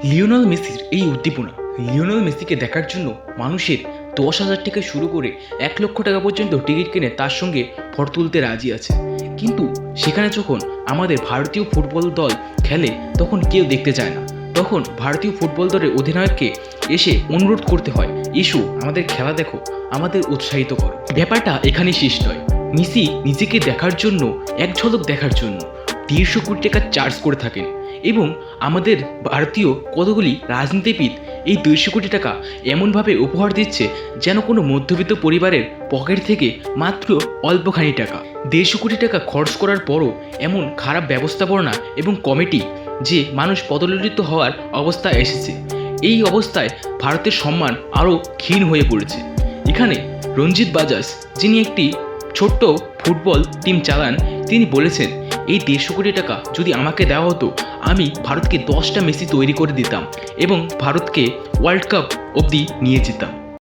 Lionel মেসির এই উদ্দীপনা, লিওনেল মেসিকে দেখার জন্য মানুষের 10,000 থেকে শুরু করে 1 লক্ষ টাকা পর্যন্ত টিকিট কিনে তার সঙ্গে ফটো তুলতে রাজি আছে। কিন্তু সেখানে যখন আমাদের ভারতীয় ফুটবল দল খেলে তখন কেউ দেখতে চায় না। তখন ভারতীয় ফুটবল দলের অধিনায়ককে এসে অনুরোধ করতে হয়, এসো আমাদের খেলা দেখো, আমাদের উৎসাহিত করো। ব্যাপারটা এখানেই শেষ নয়। মেসি নিজেকে দেখার জন্য, এক ঝলক দেখার জন্য 150 কোটি টাকা চার্জ করে থাকেন এবং আমাদের ভারতীয় কতগুলি রাজনীতিবিদ এই 200 কোটি টাকা এমনভাবে উপহার দিচ্ছে যেন কোনো মধ্যবিত্ত পরিবারের পকেট থেকে মাত্র অল্পখানি টাকা। 150 কোটি টাকা খরচ করার পরও এমন খারাপ ব্যবস্থাপনা এবং কমিটি যে মানুষ পদলোলিত হওয়ার অবস্থায় এসেছে। এই অবস্থায় ভারতের সম্মান আরও ক্ষীণ হয়ে পড়েছে। এখানে রঞ্জিত বাজাজ, যিনি একটি ছোট্ট ফুটবল টিম চালান, তিনি বলেছেন, এই 150 কোটি টাকা যদি আমাকে দেওয়া হতো আমি ভারতকে 10টা মেসি তৈরি করে দিতাম এবং ভারতকে ওয়ার্ল্ড কাপ অবধি নিয়ে যেতাম।